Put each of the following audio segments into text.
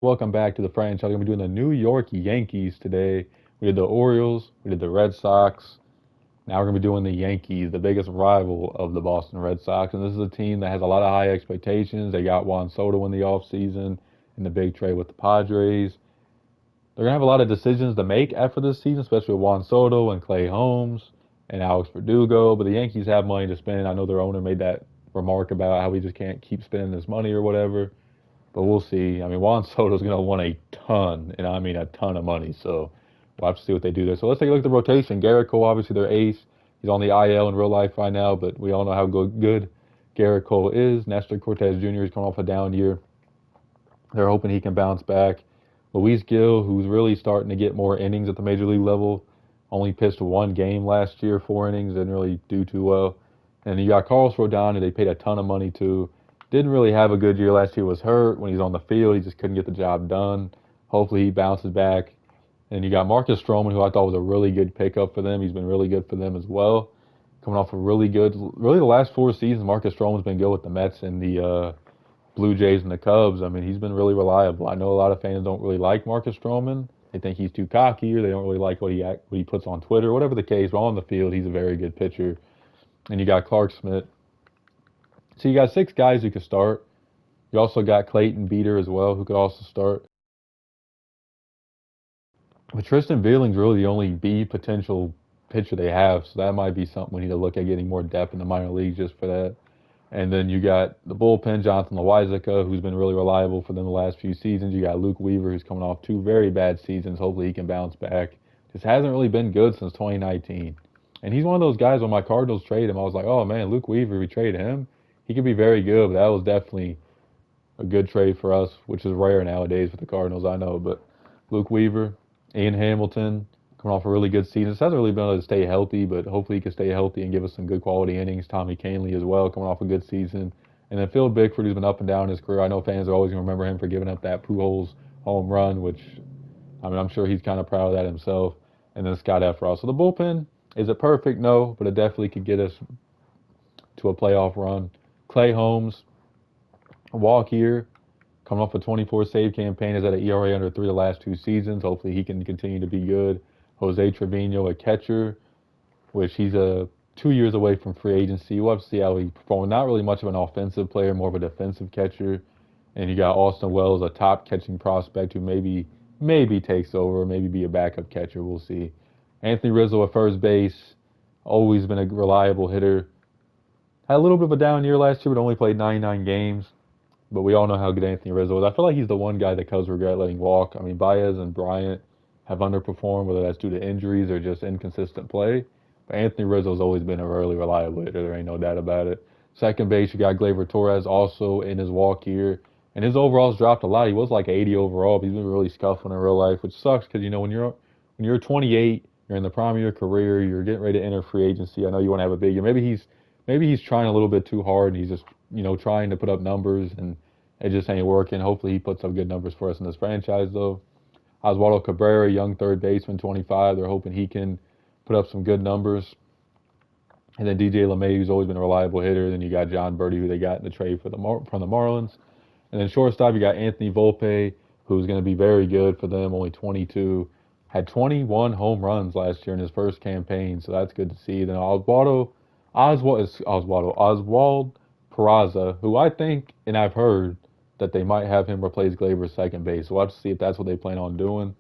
Welcome back to the franchise. We're going to be doing the New York Yankees today. We did the Orioles, we did the Red Sox. Now we're going to be doing the Yankees, the biggest rival of the Boston Red Sox. And this is a team that has a lot of high expectations. They got Juan Soto in the offseason in the big trade with the Padres. They're going to have a lot of decisions to make after this season, especially with Juan Soto and Clay Holmes and Alex Verdugo. But the Yankees have money to spend. I know their owner made that remark about how we just can't keep spending this money or whatever. But we'll see. I mean, Juan Soto's going to want a ton, and I mean a ton of money. So we'll have to see what they do there. So let's take a look at the rotation. Garrett Cole, obviously their ace. He's on the IL in real life right now, but we all know how good Garrett Cole is. Nestor Cortez Jr. is coming off a down year. They're hoping he can bounce back. Luis Gil, who's really starting to get more innings at the major league level, only pitched one game last year, 4 innings, didn't really do too well. And you got Carlos Rodon, who they paid a ton of money to. Didn't really have a good year last year, was hurt. When he's on the field, he just couldn't get the job done. Hopefully he bounces back. And you got Marcus Stroman, who I thought was a really good pickup for them. He's been really good for them as well. Coming off a really the last 4 seasons, Marcus Stroman's been good with the Mets and the Blue Jays and the Cubs. I mean, he's been really reliable. I know a lot of fans don't really like Marcus Stroman. They think he's too cocky, or they don't really like what he puts on Twitter, whatever the case. But on the field, he's a very good pitcher. And you got Clark Smith. So you got 6 guys who could start. You also got Clayton Beeter as well, who could also start. But Tristan Biehling's really the only B potential pitcher they have, so that might be something we need to look at, getting more depth in the minor leagues just for that. And then you got the bullpen, Jonathan Loáisiga, who's been really reliable for them the last few seasons. You got Luke Weaver, who's coming off 2 very bad seasons. Hopefully he can bounce back. Just hasn't really been good since 2019. And he's one of those guys, when my Cardinals traded him, I was like, oh man, Luke Weaver, we traded him. He could be very good, but that was definitely a good trade for us, which is rare nowadays for the Cardinals, I know. But Luke Weaver, Ian Hamilton, coming off a really good season. This hasn't really been able to stay healthy, but hopefully he can stay healthy and give us some good quality innings. Tommy Kahnle as well, coming off a good season. And then Phil Bickford, who's been up and down in his career. I know fans are always going to remember him for giving up that Pujols home run, which, I mean, I'm sure he's kind of proud of that himself. And then Scott Efros. So the bullpen, is it perfect? No, but it definitely could get us to a playoff run. Clay Holmes, a walk here, coming off a 24 save campaign, has had an ERA under 3 the last 2 seasons. Hopefully he can continue to be good. Jose Trevino, a catcher, which he's 2 years away from free agency. We'll have to see how he performs. Not really much of an offensive player, more of a defensive catcher. And you got Austin Wells, a top catching prospect who maybe takes over, maybe be a backup catcher. We'll see. Anthony Rizzo at first base, always been a reliable hitter. Had a little bit of a down year last year, but only played 99 games. But we all know how good Anthony Rizzo is. I feel like he's the one guy that Cubs regret letting walk. I mean, Baez and Bryant have underperformed, whether that's due to injuries or just inconsistent play. But Anthony Rizzo's always been a really reliable hitter. There ain't no doubt about it. Second base, you got Gleyber Torres also in his walk year. And his overall's dropped a lot. He was like 80 overall, but he's been really scuffling in real life, which sucks because, you know, when you're 28, you're in the prime of your career, you're getting ready to enter free agency. I know you want to have a big year. Maybe he's trying a little bit too hard, and he's just, you know, trying to put up numbers, and it just ain't working. Hopefully he puts up good numbers for us in this franchise, though. Oswaldo Cabrera, young third baseman, 25. They're hoping he can put up some good numbers. And then DJ LeMay, who's always been a reliable hitter. Then you got John Birdie, who they got in the trade from the Marlins. And then shortstop, you got Anthony Volpe, who's going to be very good for them, only 22. Had 21 home runs last year in his first campaign, so that's good to see. Then Oswald Peraza, who I think, and I've heard, that they might have him replace Gleyber's second base. So we'll have to see if that's what they plan on doing.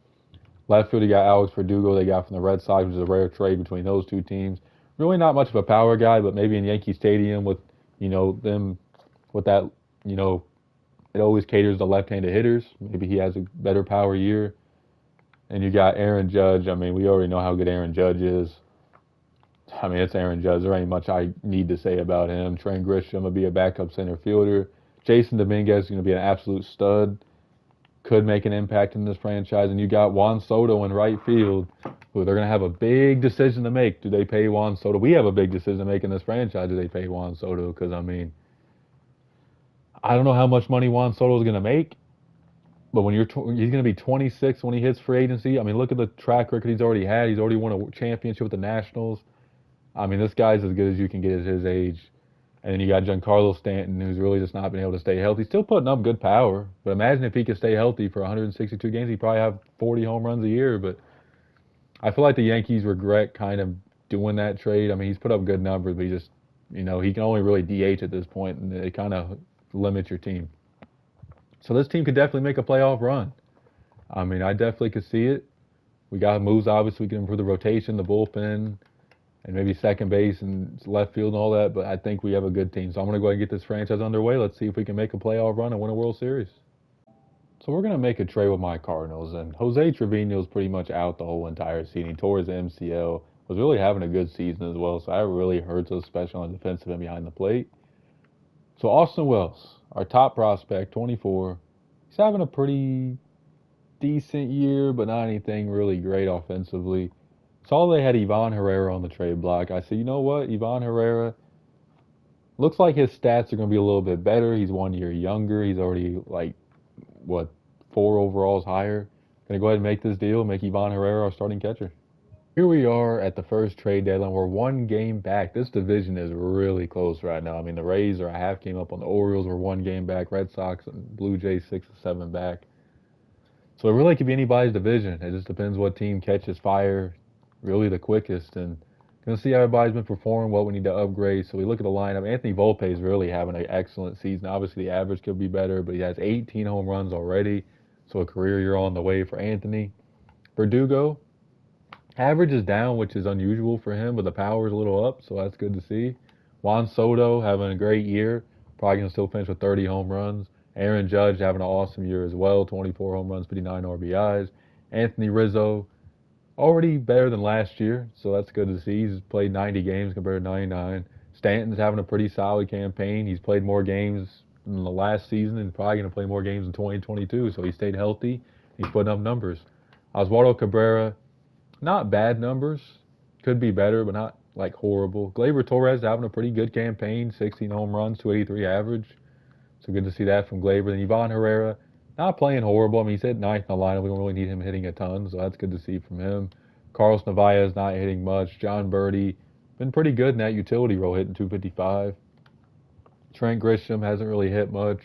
Left field, you got Alex Verdugo they got from the Red Sox, which is a rare trade between those 2 teams. Really not much of a power guy, but maybe in Yankee Stadium with, you know, them with that, you know, it always caters to left-handed hitters. Maybe he has a better power year. And you got Aaron Judge. I mean, we already know how good Aaron Judge is. I mean, it's Aaron Judge. There ain't much I need to say about him. Trent Grisham will be a backup center fielder. Jason Dominguez is going to be an absolute stud. Could make an impact in this franchise. And you got Juan Soto in right field, who they're going to have a big decision to make. Do they pay Juan Soto? We have a big decision to make in this franchise. Do they pay Juan Soto? Because, I mean, I don't know how much money Juan Soto is going to make. But when he's going to be 26 when he hits free agency. I mean, look at the track record he's already had. He's already won a championship with the Nationals. I mean, this guy's as good as you can get at his age. And then you got Giancarlo Stanton, who's really just not been able to stay healthy. Still putting up good power, but imagine if he could stay healthy for 162 games, he'd probably have 40 home runs a year. But I feel like the Yankees regret kind of doing that trade. I mean, he's put up good numbers, but he just, he can only really DH at this point, and it kind of limits your team. So this team could definitely make a playoff run. I mean, I definitely could see it. We got moves, obviously, we can improve the rotation, the bullpen, and maybe second base and left field and all that, but I think we have a good team. So I'm going to go ahead and get this franchise underway. Let's see if we can make a playoff run and win a World Series. So we're going to make a trade with my Cardinals, and Jose Trevino's pretty much out the whole entire season. He tore his MCL, was really having a good season as well, so that really hurts us, especially on the defensive end behind the plate. So Austin Wells, our top prospect, 24, he's having a pretty decent year, but not anything really great offensively. Saw they had Ivan Herrera on the trade block. I said, you know what? Ivan Herrera looks like his stats are going to be a little bit better. He's 1 year younger. He's already, like, what, 4 overalls higher. Going to go ahead and make this deal, make Ivan Herrera our starting catcher. Here we are at the first trade deadline. We're 1 game back. This division is really close right now. I mean, the Rays are a half game up on the Orioles. We're 1 game back. Red Sox and Blue Jays 6 or 7 back. So it really could be anybody's division. It just depends what team catches fire really the quickest. And going to see how everybody's been performing, what we need to upgrade. So we look at the lineup. Anthony Volpe is really having an excellent season. Obviously, the average could be better, but he has 18 home runs already. So a career year on the way for Anthony. Verdugo, average is down, which is unusual for him, but the power is a little up, so that's good to see. Juan Soto having a great year. Probably going to still finish with 30 home runs. Aaron Judge having an awesome year as well, 24 home runs, 59 RBIs. Anthony Rizzo, already better than last year, so that's good to see. He's played 90 games compared to 99. Stanton's having a pretty solid campaign. He's played more games in the last season and probably going to play more games in 2022, so he stayed healthy. He's putting up numbers. Oswaldo Cabrera, not bad numbers. Could be better, but not like horrible. Gleyber Torres having a pretty good campaign, 16 home runs, 283 average. So good to see that from Gleyber. Then Ivan Herrera, not playing horrible. I mean, he's hit ninth in the lineup. We don't really need him hitting a ton, so that's good to see from him. Carlos Narvaez not hitting much. John Birdie, been pretty good in that utility role, hitting 255. Trent Grisham hasn't really hit much.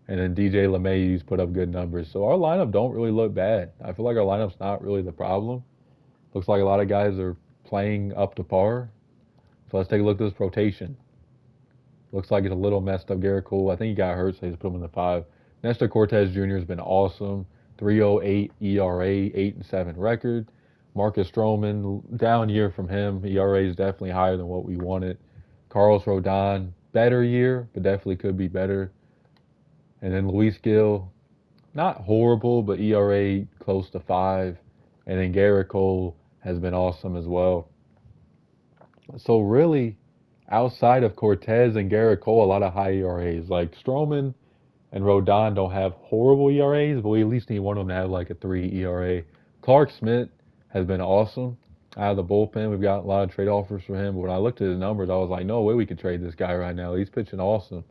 And then DJ LeMahieu's put up good numbers. So our lineup don't really look bad. I feel like our lineup's not really the problem. Looks like a lot of guys are playing up to par. So let's take a look at this rotation. Looks like it's a little messed up. Garrett Cole, I think he got hurt, so they just put him in the 5. Nestor Cortez Jr. has been awesome. 3.08 ERA, 8-7 record. Marcus Stroman, down year from him. ERA is definitely higher than what we wanted. Carlos Rodon, better year, but definitely could be better. And then Luis Gil, not horrible, but ERA close to 5. And then Garrett Cole has been awesome as well. So really, outside of Cortez and Garrett Cole, a lot of high ERAs. Like Stroman and Rodon don't have horrible ERAs, but we at least need one of them to have like a 3 ERA. Clark Smith has been awesome out of the bullpen. We've got a lot of trade offers for him. But when I looked at his numbers, I was like, no way we could trade this guy right now. He's pitching awesome.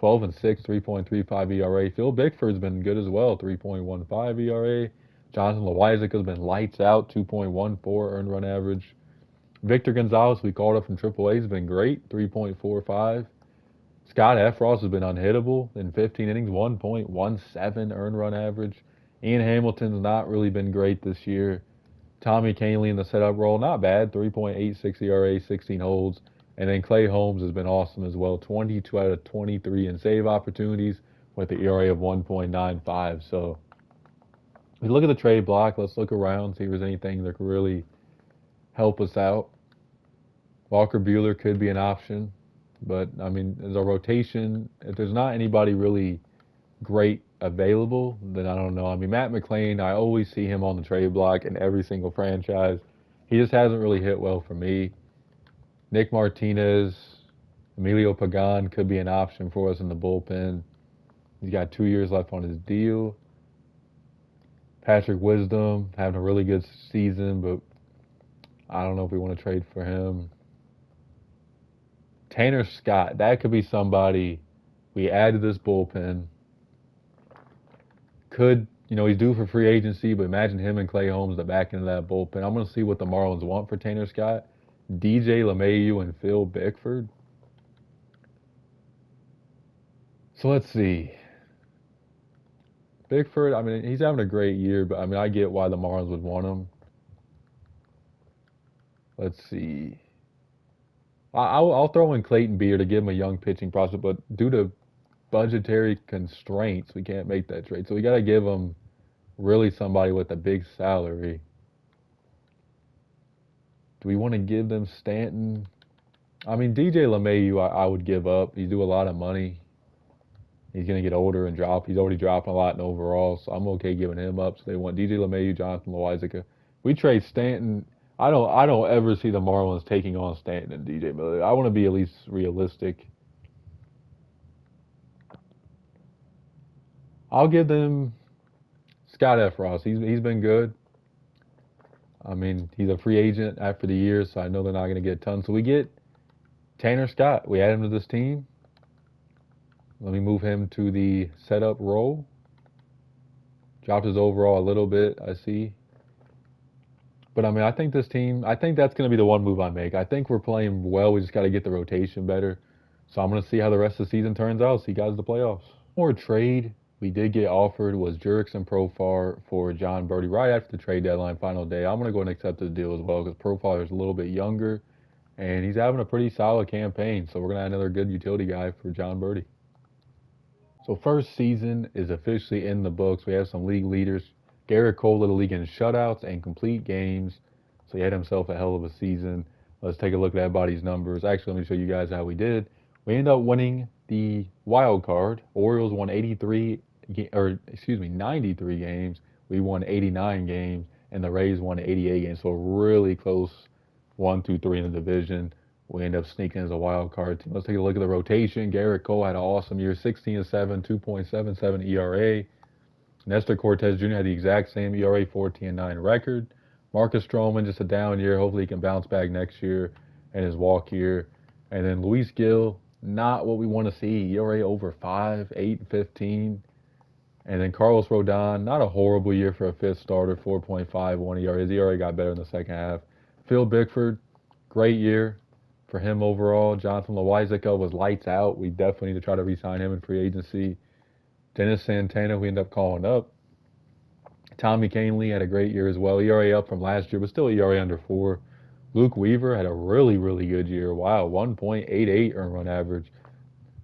12-6, 3.35 ERA. Phil Bickford's been good as well, 3.15 ERA. Jonathan Loizaca's been lights out, 2.14 earned run average. Victor Gonzalez, we called up from AAA, has been great, 3.45. Scott Effross has been unhittable in 15 innings, 1.17 earned run average. Ian Hamilton's not really been great this year. Tommy Kahnle in the setup role, not bad, 3.86 ERA, 16 holds. And then Clay Holmes has been awesome as well, 22 out of 23 in save opportunities with the ERA of 1.95. So if you look at the trade block, let's look around, see if there's anything that could really help us out. Walker Buehler could be an option, but I mean, as a rotation, if there's not anybody really great available, then I don't know. I mean, Matt McLain, I always see him on the trade block in every single franchise. He just hasn't really hit well for me. Nick Martinez, Emilio Pagan could be an option for us in the bullpen. He's got 2 years left on his deal. Patrick Wisdom having a really good season, but I don't know if we want to trade for him. Tanner Scott, that could be somebody we add to this bullpen. Could, he's due for free agency, but imagine him and Clay Holmes the back end of that bullpen. I'm going to see what the Marlins want for Tanner Scott. DJ LeMahieu and Phil Bickford. So let's see. Bickford, I mean, he's having a great year, but I mean, I get why the Marlins would want him. Let's see. I'll throw in Clayton Beer to give him a young pitching prospect, but due to budgetary constraints, we can't make that trade. So we got to give him really somebody with a big salary. Do we want to give them Stanton? I mean, DJ LeMahieu, I would give up. He's due a lot of money. He's going to get older and drop. He's already dropping a lot in overall, so I'm okay giving him up. So they want DJ LeMahieu, Jonathan Loizaga. We trade Stanton. I don't ever see the Marlins taking on Stanton and DJ Miller. I want to be at least realistic. I'll give them Scott Efros. He's been good. I mean, he's a free agent after the year, so I know they're not going to get a ton. So we get Tanner Scott. We add him to this team. Let me move him to the setup role. Dropped his overall a little bit, I see. But I mean, I think this team, I think that's going to be the one move I make. I think we're playing well. We just got to get the rotation better. So I'm going to see how the rest of the season turns out. See you guys in the playoffs. More trade we did get offered was Jurickson Profar for John Birdie right after the trade deadline final day. I'm going to go and accept this deal as well because Profar is a little bit younger and he's having a pretty solid campaign. So we're going to have another good utility guy for John Birdie. So first season is officially in the books. We have some league leaders. Garrett Cole led the league in shutouts and complete games. So he had himself a hell of a season. Let's take a look at everybody's numbers. Actually, let me show you guys how we did. We ended up winning the wild card. Orioles won 93 games. We won 89 games, and the Rays won 88 games. So really close 1, 2, 3 in the division. We end up sneaking as a wild card team. Let's take a look at the rotation. Garrett Cole had an awesome year, 16-7, 2.77 ERA. Nestor Cortez Jr. had the exact same ERA, 14-9 record. Marcus Stroman, just a down year. Hopefully he can bounce back next year and his walk year. And then Luis Gil, not what we want to see. ERA over 5, 8-15. And then Carlos Rodon, not a horrible year for a fifth starter, 4.51 ERA. His ERA got better in the second half. Phil Bickford, great year for him overall. Jonathan Loizaga was lights out. We definitely need to try to re-sign him in free agency. Dennis Santana, we ended up calling up. Tommy Kahnle had a great year as well. ERA up from last year, but still ERA under 4. Luke Weaver had a really, really good year. Wow, 1.88 earned run average.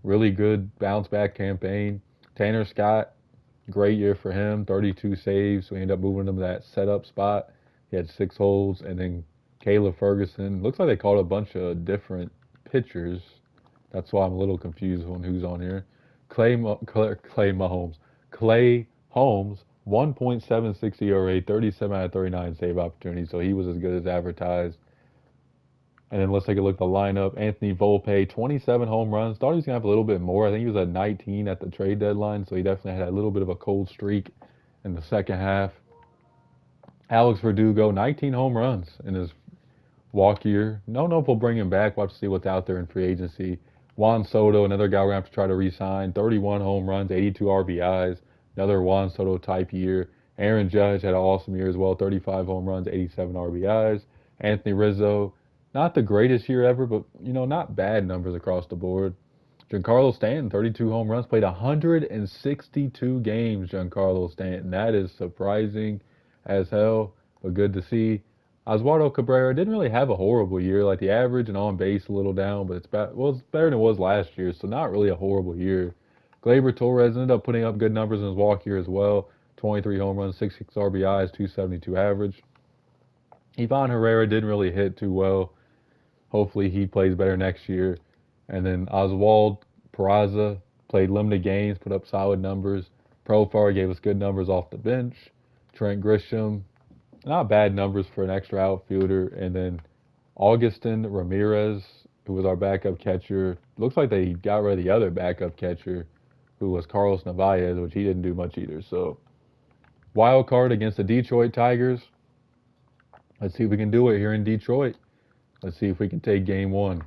Really good bounce back campaign. Tanner Scott, great year for him. 32 saves. We ended up moving him to that setup spot. He had 6 holds. And then Caleb Ferguson. Looks like they called a bunch of different pitchers. That's why I'm a little confused on who's on here. Clay Holmes, 1.76 ERA, 37 out of 39 save opportunities, so he was as good as advertised. And then let's take a look at the lineup. Anthony Volpe, 27 home runs. Thought he was going to have a little bit more. I think he was at 19 at the trade deadline, so he definitely had a little bit of a cold streak in the second half. Alex Verdugo, 19 home runs in his walk year. No, if we'll bring him back. We'll have to see what's out there in free agency. Juan Soto, another guy we're going to have to try to re-sign. 31 home runs, 82 RBIs. Another Juan Soto type year. Aaron Judge had an awesome year as well. 35 home runs, 87 RBIs. Anthony Rizzo, not the greatest year ever, but, not bad numbers across the board. Giancarlo Stanton, 32 home runs, played 162 games, Giancarlo Stanton. That is surprising as hell, but good to see. Oswaldo Cabrera didn't really have a horrible year. Like the average and on base a little down, but it's better than it was last year, so not really a horrible year. Gleyber Torres ended up putting up good numbers in his walk year as well. 23 home runs, 66 RBIs, 272 average. Ivan Herrera didn't really hit too well. Hopefully he plays better next year. And then Oswald Peraza played limited games, put up solid numbers. Profar gave us good numbers off the bench. Trent Grisham, not bad numbers for an extra outfielder. And then Augustin Ramirez, who was our backup catcher. Looks like they got rid of the other backup catcher, who was Carlos Narvaez, which he didn't do much either. So, wild card against the Detroit Tigers. Let's see if we can do it here in Detroit. Let's see if we can take game 1.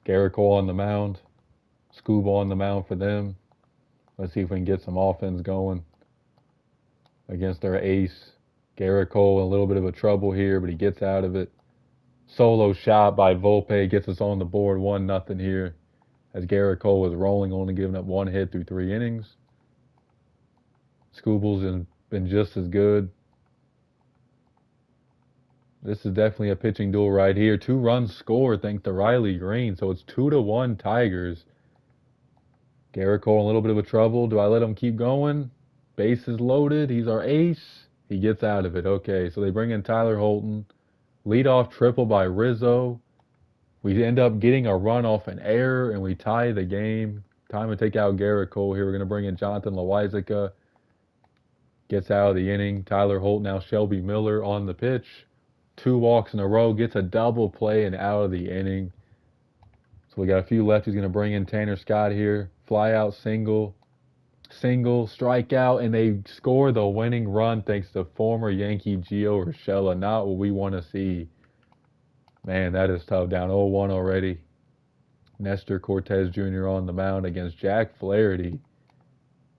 Garrett Cole on the mound. Scoob on the mound for them. Let's see if we can get some offense going against their ace. Garrett Cole in a little bit of a trouble here, but he gets out of it. Solo shot by Volpe gets us on the board, 1-0 here. as Garrett Cole was rolling, only giving up 1 hit through 3 innings. Skubal's been just as good. This is definitely a pitching duel right here. 2 runs scored thanks to Riley Green, so it's 2-1 Tigers. Garrett Cole in a little bit of a trouble. Do I let him keep going? Bases loaded. He's our ace. He gets out of it. Okay, so they bring in Tyler Holton. Leadoff triple by Rizzo. We end up getting a run off an error, and we tie the game. Time to take out Garrett Cole here. We're going to bring in Jonathan Loizaga. Gets out of the inning. Tyler Holton, now Shelby Miller on the pitch. 2 walks in a row. Gets a double play and out of the inning. So we got a few left. He's going to bring in Tanner Scott here. Fly out, single, strikeout, and they score the winning run thanks to former Yankee Gio Urshela. Not what we want to see. Man, that is tough. Down 0-1 already. Nestor Cortez Jr. on the mound against Jack Flaherty,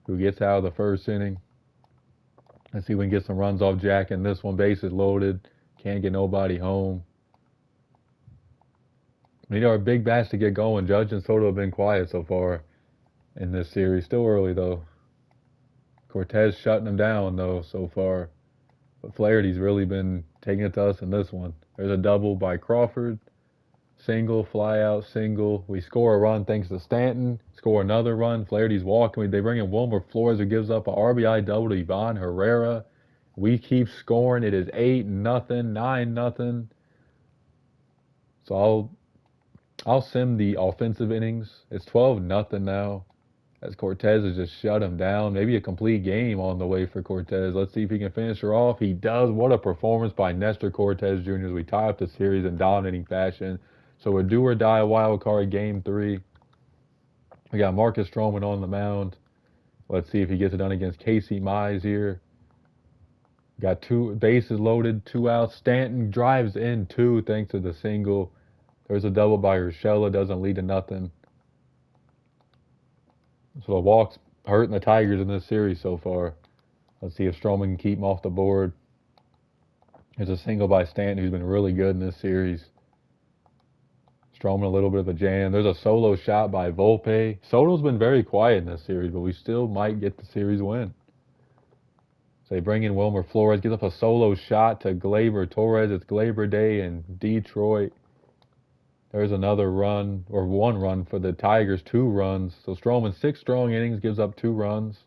who gets out of the first inning. Let's see if we can get some runs off Jack in this one. Bases loaded. Can't get nobody home. We need our big bats to get going. Judge and Soto have been quiet so far in this series. Still early, though. Cortez shutting them down, though, so far. But Flaherty's really been taking it to us in this one. There's a double by Crawford. Single, fly out, single. We score a run thanks to Stanton. Score another run. Flaherty's walking. They bring in Wilmer Flores, who gives up an RBI double to Ivan Herrera. We keep scoring. It is 8-0, 9-0. So I'll sim the offensive innings. It's 12-0 now, as Cortez has just shut him down. Maybe a complete game on the way for Cortez. Let's see if he can finish her off. He does. What a performance by Nestor Cortez Jr. as we tie up the series in dominating fashion. So a do or die wild card game 3. We got Marcus Stroman on the mound. Let's see if he gets it done against Casey Mize here. Got 2 bases loaded, 2 outs. Stanton drives in 2 thanks to the single. There's a double by Urshela. Doesn't lead to nothing. So the walks hurting the Tigers in this series so far. Let's see if Stroman can keep them off the board. There's a single by Stanton, who's been really good in this series. Stroman a little bit of a jam. There's a solo shot by Volpe. Soto's been very quiet in this series, but we still might get the series win. So they bring in Wilmer Flores. Gives up a solo shot to Gleyber Torres. It's Gleyber Day in Detroit. There's another run, or 1 run for the Tigers, 2 runs. So Stroman, 6 strong innings, gives up 2 runs.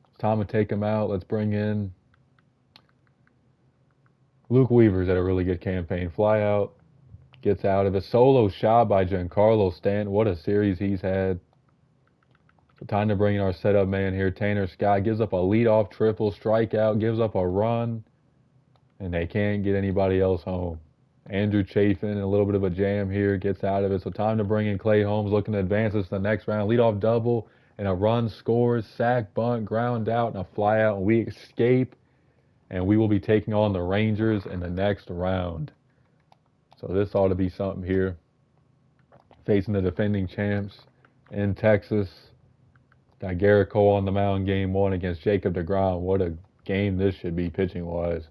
It's time to take him out. Let's bring in Luke Weaver's had a really good campaign. Fly out, gets out of it. Solo shot by Giancarlo Stanton. What a series he's had. So time to bring in our setup man here, Tanner Scott. Gives up a leadoff triple, strikeout, gives up a run, and they can't get anybody else home. Andrew Chafin, a little bit of a jam here, gets out of it. So time to bring in Clay Holmes, looking to advance us to the next round. Leadoff double, and a run scores, sack, bunt, ground out, and a fly out. And we escape, and we will be taking on the Rangers in the next round. So this ought to be something here. Facing the defending champs in Texas. Got Garrett Cole on the mound game 1 against Jacob deGrom. What a game this should be pitching-wise.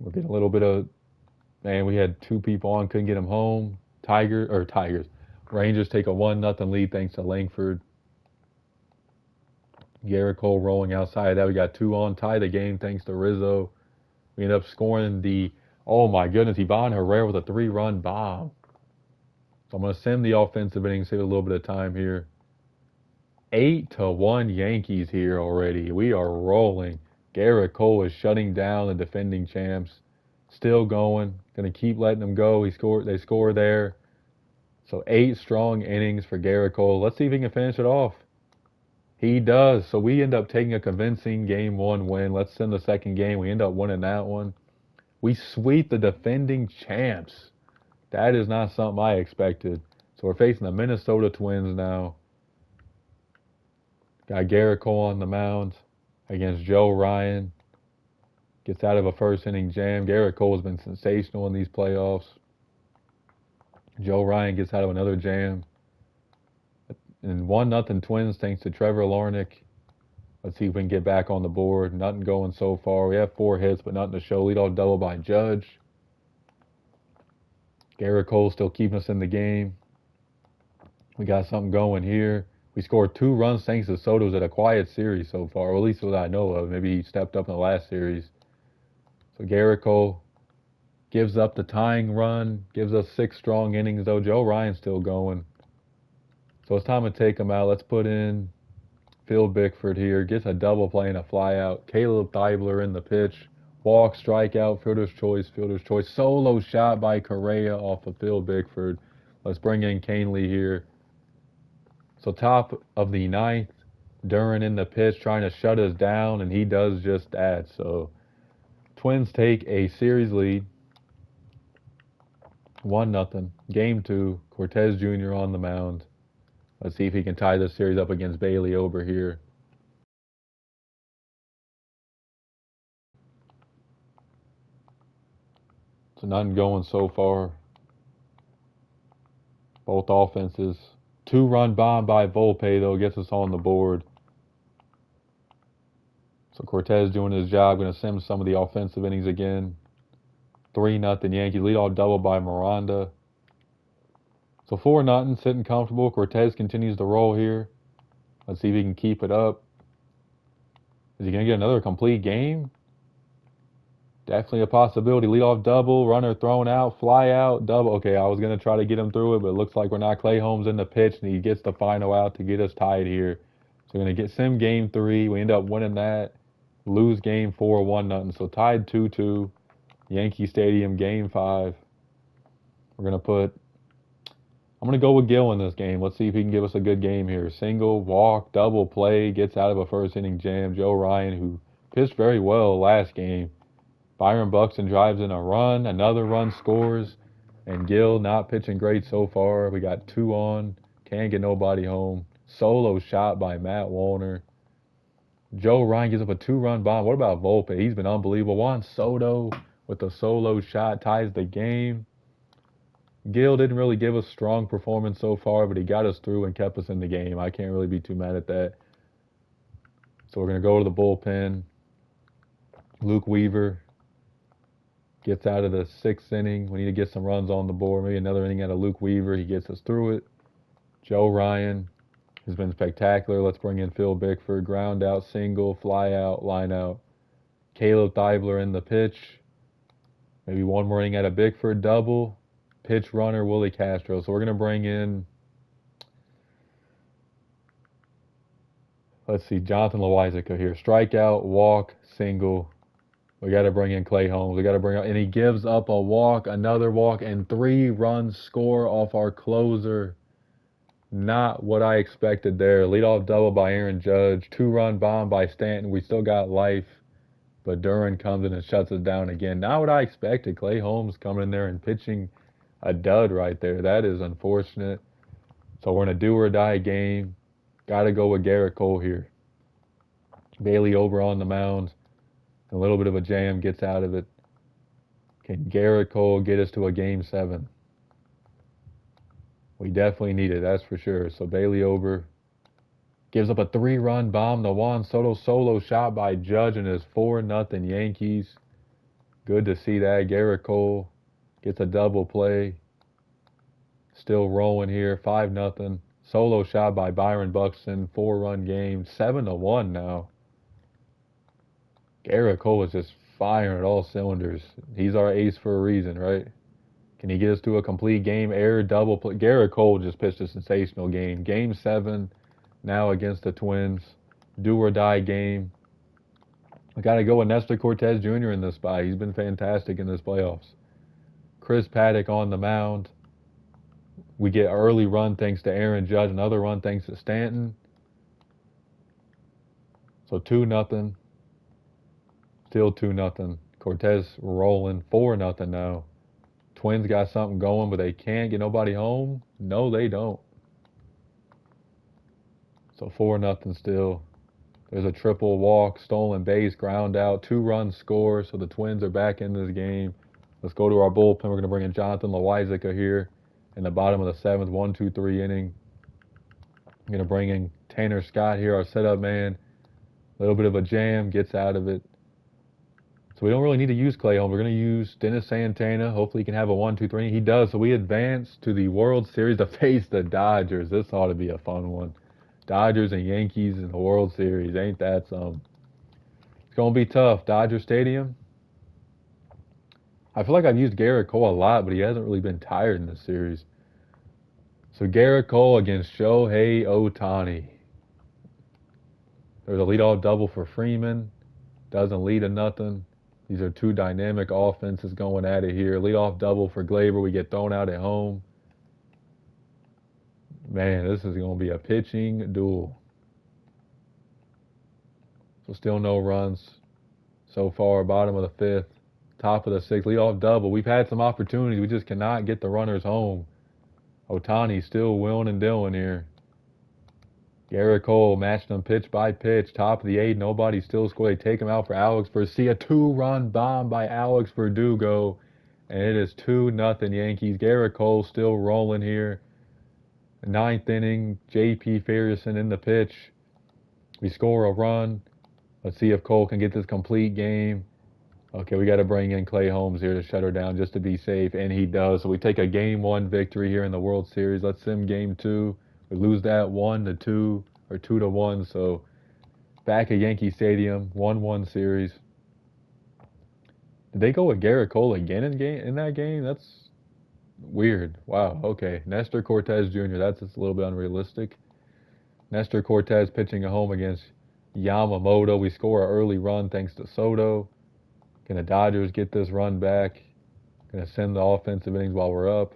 We're getting a little bit of, man, we had 2 people on, couldn't get them home. Tigers. Rangers take a 1-0 lead thanks to Langford. Garrett Cole rolling outside of that. We got 2 on, tie the game thanks to Rizzo. We end up scoring oh my goodness, Ivan Herrera with a 3-run bomb. So I'm going to sim the offensive innings, save a little bit of time here. 8-1 Yankees here already. We are rolling. Garrett Cole is shutting down the defending champs. Still going. Going to keep letting them go. They score there. So 8 strong innings for Garrett Cole. Let's see if he can finish it off. He does. So we end up taking a convincing game 1 win. Let's send the second game. We end up winning that one. We sweep the defending champs. That is not something I expected. So we're facing the Minnesota Twins now. Got Garrett Cole on the mound against Joe Ryan. Gets out of a first inning jam. Garrett Cole has been sensational in these playoffs. Joe Ryan gets out of another jam. And 1-0 Twins thanks to Trevor Larnach. Let's see if we can get back on the board. Nothing going so far. We have 4 hits, but nothing to show. Leadoff double by Judge. Garrett Cole still keeping us in the game. We got something going here. We scored 2 runs thanks to Soto's at a quiet series so far, or at least what I know of. Maybe he stepped up in the last series. So Garrett Cole gives up the tying run, gives us 6 strong innings though. Joe Ryan's still going. So it's time to take him out. Let's put in Phil Bickford here. Gets a double play and a fly out. Caleb Theibler in the pitch. Walk, strikeout, fielder's choice, fielder's choice. Solo shot by Correa off of Phil Bickford. Let's bring in Canely here. So top of the ninth, Duran in the pitch trying to shut us down, and he does just that. So Twins take a series lead, 1-0. Game 2, Cortez Jr. on the mound. Let's see if he can tie this series up against Bailey over here. So nothing going so far. Both offenses. 2-run bomb by Volpe, though, gets us on the board. So Cortez doing his job, going to sim some of the offensive innings again. 3-0 Yankees. Leadoff double by Miranda. So 4-0, sitting comfortable. Cortez continues to roll here. Let's see if he can keep it up. Is he going to get another complete game? Definitely a possibility. Leadoff double, runner thrown out, fly out, double. Okay, I was going to try to get him through it, but it looks like we're not. Clay Holmes in the pitch, and he gets the final out to get us tied here. So we're going to get sim game 3. We end up winning that. Lose game 4, 1-0. So tied 2-2. Yankee Stadium, game 5. We're going to put... I'm going to go with Gill in this game. Let's see if he can give us a good game here. Single, walk, double play, gets out of a first inning jam. Joe Ryan, who pitched very well last game. Byron Buxton drives in a run, another run scores, and Gill not pitching great so far. We got 2 on, can't get nobody home. Solo shot by Matt Warner. Joe Ryan gives up a 2-run bomb. What about Volpe? He's been unbelievable. Juan Soto with a solo shot ties the game. Gill didn't really give us strong performance so far, but he got us through and kept us in the game. I can't really be too mad at that. So we're going to go to the bullpen. Luke Weaver gets out of the 6th inning. We need to get some runs on the board. Maybe another inning out of Luke Weaver. He gets us through it. Joe Ryan has been spectacular. Let's bring in Phil Bickford. Ground out, single, fly out, line out. Caleb Theibler in the pitch. Maybe one more inning out of Bickford, double. Pitch runner, Willie Castro. So we're going to bring in, let's see, Jonathan Loizaga here. Strikeout, walk, single. We got to bring in Clay Holmes. We got to bring out, and he gives up a walk, another walk, and 3 runs score off our closer. Not what I expected there. Leadoff double by Aaron Judge. 2-run bomb by Stanton. We still got life, but Duran comes in and shuts us down again. Not what I expected. Clay Holmes coming in there and pitching a dud right there. That is unfortunate. So we're in a do or die game. Got to go with Garrett Cole here. Bailey over on the mound. A little bit of a jam, gets out of it. Can Garrett Cole get us to a game 7? We definitely need it, that's for sure. So Bailey over. Gives up a 3-run bomb to Juan Soto. Solo shot by Judge, and it's 4-0 Yankees. Good to see that. Garrett Cole gets a double play. Still rolling here, 5-0. Solo shot by Byron Buxton. 4-run game, 7-1 now. Garrett Cole is just firing at all cylinders. He's our ace for a reason, right? Can he get us to a complete game? Air double play. Garrett Cole just pitched a sensational game. Game 7 now against the Twins. Do or die game. We got to go with Nestor Cortez Jr. in this spot. He's been fantastic in this playoffs. Chris Paddock on the mound. We get early run thanks to Aaron Judge. Another run thanks to Stanton. So 2-0. Still 2-0. Cortez rolling. 4-0 now. Twins got something going, but they can't get nobody home? No, they don't. So 4-0 still. There's a triple walk, stolen base, ground out, 2-run score. So the Twins are back in this game. Let's go to our bullpen. We're going to bring in Jonathan Loizaga here in the bottom of the 7th, 1-2-3 inning. I'm going to bring in Tanner Scott here, our setup man. A little bit of a jam, gets out of it. So we don't really need to use Clay Holmes. We're going to use Dennis Santana. Hopefully he can have a 1-2-3. He does. So we advance to the World Series to face the Dodgers. This ought to be a fun one. Dodgers and Yankees in the World Series. Ain't that some? It's going to be tough. Dodger Stadium. I feel like I've used Garrett Cole a lot, but he hasn't really been tired in this series. So Garrett Cole against Shohei Ohtani. There's a leadoff double for Freeman. Doesn't lead to nothing. These are two dynamic offenses going at it here. Leadoff double for Glaber. We get thrown out at home. Man, this is going to be a pitching duel. So still no runs so far. Bottom of the fifth. Top of the sixth. Leadoff double. We've had some opportunities. We just cannot get the runners home. Ohtani still willing and dealing here. Garrett Cole matched them pitch by pitch. Top of the eighth. Nobody still scored. They take him out for Alex Garcia. 2-run bomb by Alex Verdugo. And it is 2-0 Yankees. Garrett Cole still rolling here. Ninth inning. J.P. Ferguson in the pitch. We score a run. Let's see if Cole can get this complete game. Okay, we got to bring in Clay Holmes here to shut her down just to be safe, and he does. So we take a Game 1 victory here in the World Series. Let's sim Game 2. We lose that 1-2 or 2-1. So back at Yankee Stadium, 1-1 series. Did they go with Garrett Cole again in that game? That's weird. Wow. Okay, Nestor Cortez Jr. That's just a little bit unrealistic. Nestor Cortez pitching a home against Yamamoto. We score an early run thanks to Soto. Can the Dodgers get this run back? Gonna send the offensive innings while we're up.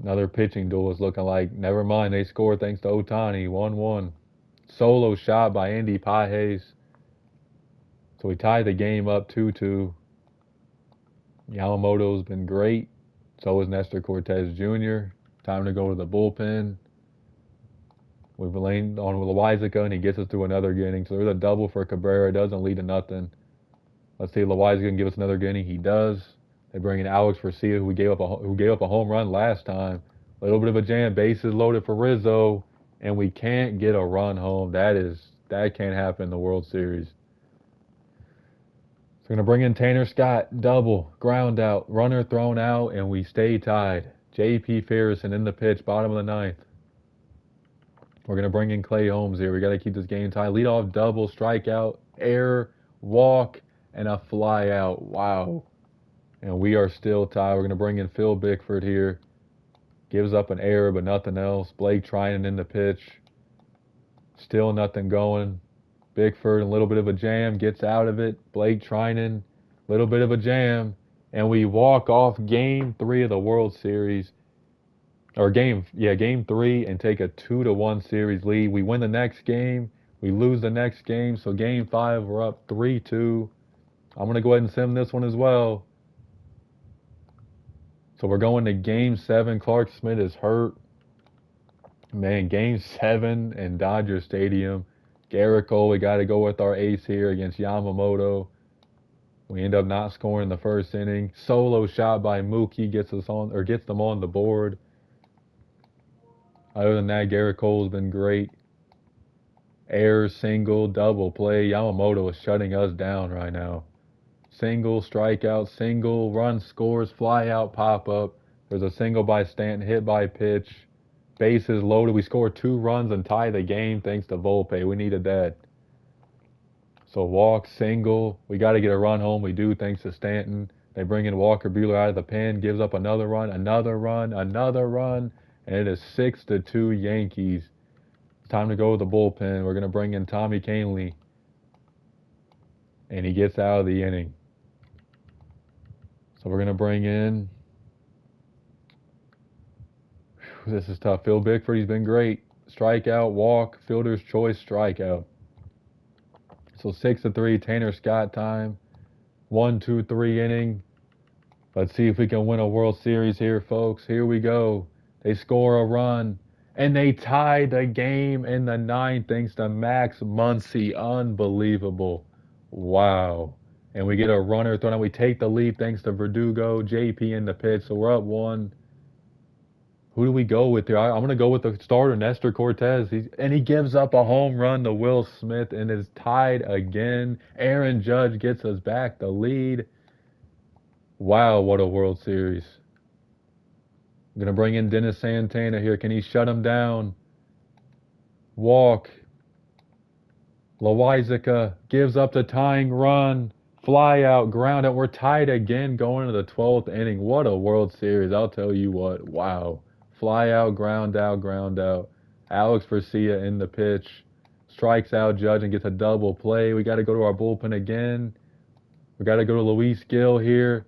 Another pitching duel is looking like, never mind, they scored thanks to Ohtani, 1-1. Solo shot by Andy Pages. So we tie the game up 2-2. Yamamoto's been great. So is Nestor Cortez Jr. Time to go to the bullpen. We've leaned on Loizica, and he gets us through another inning. So there's a double for Cabrera. It doesn't lead to nothing. Let's see if Loizica can give us another inning. He does. They bring in Alex Garcia, who gave up a home run last time. A little bit of a jam. Bases loaded for Rizzo, and we can't get a run home. That can't happen in the World Series. So we're gonna bring in Tanner Scott, double, ground out, runner thrown out, and we stay tied. J.P. Ferguson in the pitch, bottom of the ninth. We're gonna bring in Clay Holmes here. We gotta keep this game tied. Leadoff double, strikeout, error, walk, and a fly out. Wow. And we are still tied. We're going to bring in Phil Bickford here. Gives up an error, but nothing else. Blake Trinan in the pitch. Still nothing going. Bickford, a little bit of a jam, gets out of it. Blake Trinan, a little bit of a jam. And we walk off Game 3 of the World Series. Or Game 3, and take a 2-1 series lead. We win the next game. We lose the next game. So Game 5, we're up 3-2. I'm going to go ahead and sim this one as well. So we're going to Game 7. Clark Smith is hurt. Man, Game 7 in Dodger Stadium. Garrett Cole, we got to go with our ace here against Yamamoto. We end up not scoring in the first inning. Solo shot by Mookie gets them on the board. Other than that, Garrett Cole's been great. Error, single, double play. Yamamoto is shutting us down right now. Single, strikeout, single, run scores, fly out, pop up. There's a single by Stanton, hit by pitch. Bases loaded. We score 2 runs and tie the game thanks to Volpe. We needed that. So walk, single. We got to get a run home. We do thanks to Stanton. They bring in Walker Buehler out of the pen, gives up another run, another run, another run, and it is 6-2 Yankees. It's time to go to the bullpen. We're going to bring in Tommy Kahnle, and he gets out of the inning. So we're going to bring in, this is tough, Phil Bickford. He's been great. Strikeout, walk, fielder's choice, strikeout. So 6-3, Tanner Scott time. 1-2-3 inning. Let's see if we can win a World Series here, folks. Here we go. They score a run, and they tie the game in the ninth thanks to Max Muncy. Unbelievable. Wow. And we get a runner thrown out. We take the lead thanks to Verdugo, JP in the pitch. So we're up 1. Who do we go with here? I'm going to go with the starter, Nestor Cortez. And he gives up a home run to Will Smith and is tied again. Aaron Judge gets us back the lead. Wow, what a World Series. I'm going to bring in Dennis Santana here. Can he shut him down? Walk. Loizica gives up the tying run. Fly out, ground out. We're tied again going into the 12th inning. What a World Series. I'll tell you what. Wow. Fly out, ground out, ground out. Alex Garcia in the pitch. Strikes out Judge and gets a double play. We got to go to our bullpen again. We got to go to Luis Gil here.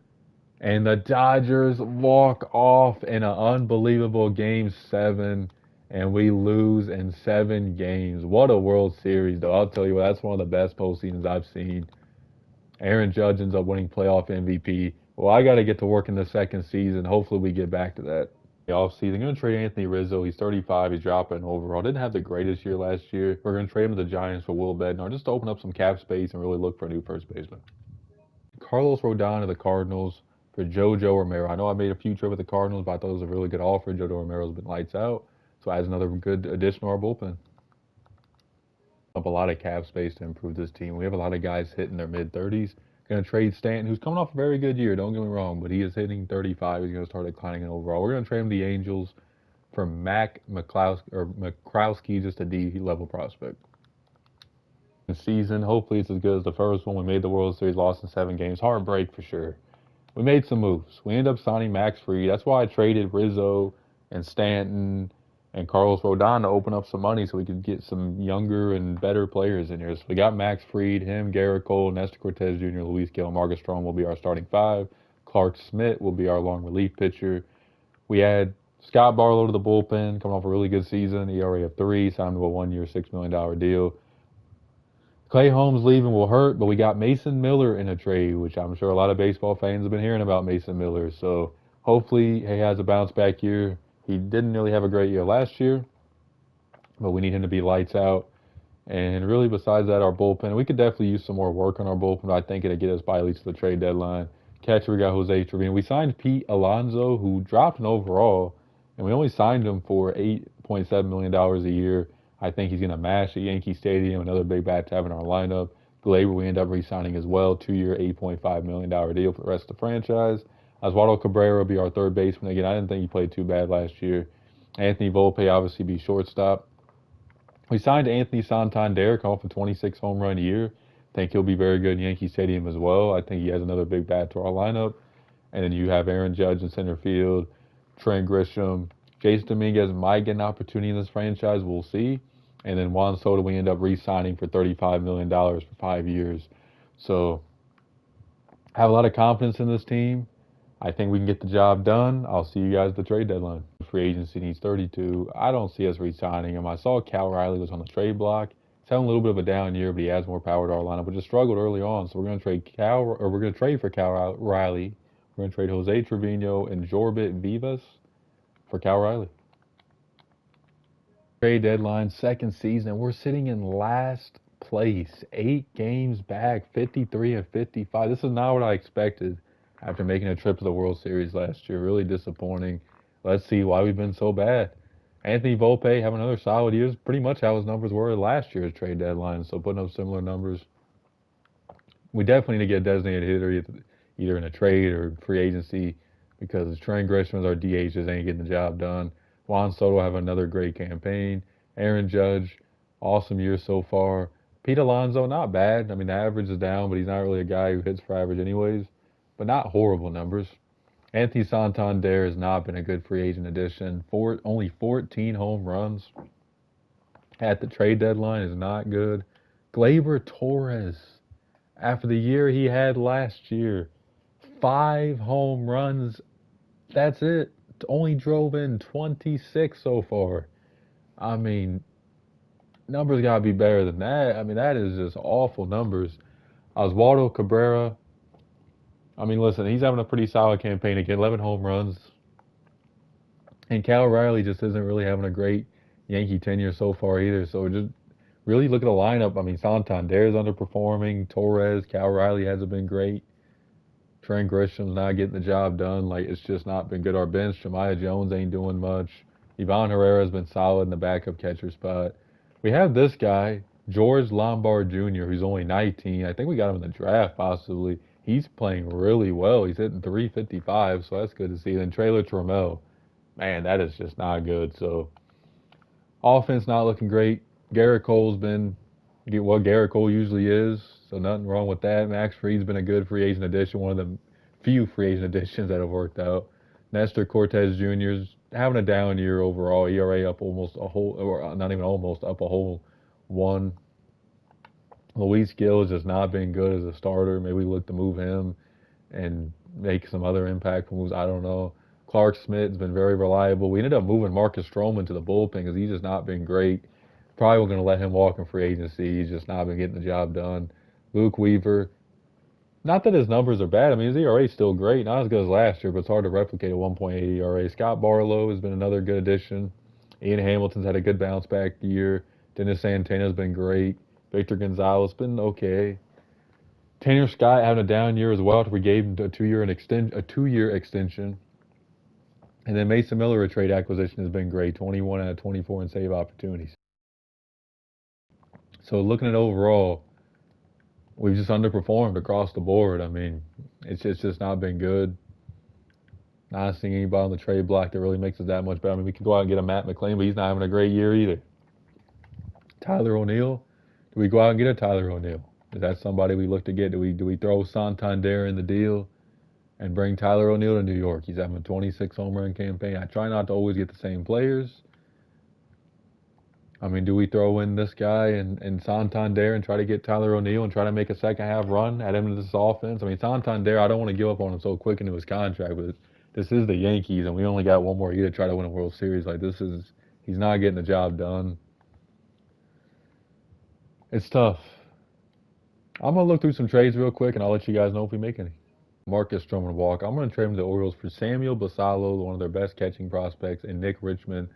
And the Dodgers walk off in an unbelievable Game 7. And we lose in 7 games. What a World Series, though. I'll tell you what, that's one of the best postseasons I've seen. Aaron Judge ends up winning playoff MVP. Well, I got to get to work in the second season. Hopefully we get back to that. The offseason, going to trade Anthony Rizzo. He's 35. He's dropping overall. Didn't have the greatest year last year. We're going to trade him to the Giants for Will Bednar just to open up some cap space and really look for a new first baseman. Carlos Rodon to the Cardinals for JoJo Romero. I know I made a few trades with the Cardinals, but I thought it was a really good offer. JoJo Romero's been lights out. So adds another good addition to our bullpen. Up a lot of cap space to improve this team. We have a lot of guys hitting their mid-30s. Going to trade Stanton, who's coming off a very good year, don't get me wrong, but he is hitting 35. He's going to start declining in overall. We're going to trade him to the Angels for Mac McCrowski, just a D-level prospect. The season, hopefully it's as good as the first one. We made the World Series, lost in 7 games. Heartbreak for sure. We made some moves. We ended up signing Max Fried. That's why I traded Rizzo and Stanton and Carlos Rodon to open up some money so we could get some younger and better players in here. So we got Max Fried, him, Garrett Cole, Nestor Cortez Jr., Luis Gil, Marcus Stroman will be our starting 5. Clark Schmidt will be our long relief pitcher. We had Scott Barlow to the bullpen, coming off a really good season, ERA of 3, signed to a 1-year, $6 million deal. Clay Holmes leaving will hurt, but we got Mason Miller in a trade, which I'm sure a lot of baseball fans have been hearing about Mason Miller. So hopefully he has a bounce back year. He didn't really have a great year last year, but we need him to be lights out. And really, besides that, our bullpen, we could definitely use some more work on our bullpen. I think it'll get us by at least to the trade deadline. Catcher, we got Jose Trevino. We signed Pete Alonso, who dropped an overall, and we only signed him for $8.7 million a year. I think he's going to mash at Yankee Stadium, another big bat to have in our lineup. Gleyber, we end up re-signing as well, 2-year, $8.5 million deal for the rest of the franchise. Oswaldo Cabrera will be our third baseman. Again, I didn't think he played too bad last year. Anthony Volpe, obviously, be shortstop. We signed Anthony Santander, coming off a 26 home run year. I think he'll be very good in Yankee Stadium as well. I think he has another big bat to our lineup. And then you have Aaron Judge in center field, Trent Grisham. Jason Dominguez might get an opportunity in this franchise. We'll see. And then Juan Soto, we end up re-signing for $35 million for 5 years. So I have a lot of confidence in this team. I think we can get the job done. I'll see you guys at the trade deadline. Free agency needs 32. I don't see us re-signing him. I saw Cal Riley was on the trade block. He's having a little bit of a down year, but he adds more power to our lineup, but just struggled early on. So we're going to trade for Cal Riley. We're going to trade Jose Trevino and Jorbit Vivas for Cal Riley. Trade deadline, second season, and we're sitting in last place, 8 games back, 53 and 55. This is not what I expected after making a trip to the World Series last year. Really disappointing. Let's see why we've been so bad. Anthony Volpe having another solid year. Pretty much how his numbers were last year's trade deadline, so putting up similar numbers. We definitely need to get a designated hitter either in a trade or free agency because Trent Grisham, our DH, just ain't getting the job done. Juan Soto have another great campaign. Aaron Judge, awesome year so far. Pete Alonso, not bad. I mean, the average is down, but he's not really a guy who hits for average anyways. But not horrible numbers. Anthony Santander has not been a good free agent addition. Only 14 home runs at the trade deadline is not good. Gleyber Torres, after the year he had last year, 5 home runs. That's it. Only drove in 26 so far. I mean, numbers got to be better than that. I mean, that is just awful numbers. Oswaldo Cabrera, I mean, listen, he's having a pretty solid campaign again, 11 home runs. And Cal Riley just isn't really having a great Yankee tenure so far either. So just really look at the lineup. I mean, Santander is underperforming. Torres, Cal Riley hasn't been great. Trent Grisham's not getting the job done. Like, it's just not been good. Our bench, Jemiah Jones ain't doing much. Ivan Herrera's been solid in the backup catcher spot. We have this guy, George Lombard Jr., who's only 19. I think we got him in the draft, possibly. He's playing really well. He's hitting 355, so that's good to see. Then Trailer Trammell, man, that is just not good. So offense not looking great. Garrett Cole's been what Garrett Cole usually is, so nothing wrong with that. Max Fried's been a good free agent addition, one of the few free agent additions that have worked out. Nestor Cortez Jr.'s having a down year overall. ERA up almost a whole, or not even almost, up a whole one. Luis Gill has just not been good as a starter. Maybe we look to move him and make some other impact moves. I don't know. Clark Smith's been very reliable. We ended up moving Marcus Stroman to the bullpen because he's just not been great. Probably we're going to let him walk in free agency. He's just not been getting the job done. Luke Weaver, not that his numbers are bad. I mean, his ERA is still great. Not as good as last year, but it's hard to replicate a 1.8 ERA. Scott Barlow has been another good addition. Ian Hamilton's had a good bounce back year. Dennis Santana's been great. Victor Gonzalez been okay. Tanner Scott having a down year as well. We gave him a two-year extension. And then Mason Miller, a trade acquisition, has been great. 21 out of 24 in save opportunities. So looking at overall, we've just underperformed across the board. I mean, it's just not been good. Not seeing anybody on the trade block that really makes us that much better. I mean, we could go out and get a Matt McClain, but he's not having a great year either. Tyler O'Neill, do we go out and get a Tyler O'Neill? Is that somebody we look to get? Do we throw Santander in the deal and bring Tyler O'Neill to New York? He's having a 26 home run campaign. I try not to always get the same players. I mean, do we throw in this guy and Santander and try to get Tyler O'Neill and try to make a second half run at him into this offense? I mean, Santander, I don't want to give up on him so quick into his contract, but this is the Yankees, and we only got one more year to try to win a World Series. Like, he's not getting the job done. It's tough. I'm going to look through some trades real quick, and I'll let you guys know if we make any. Marcus Stroman walk. I'm going to trade him to the Orioles for Samuel Basallo, one of their best catching prospects, and Nick Richmond.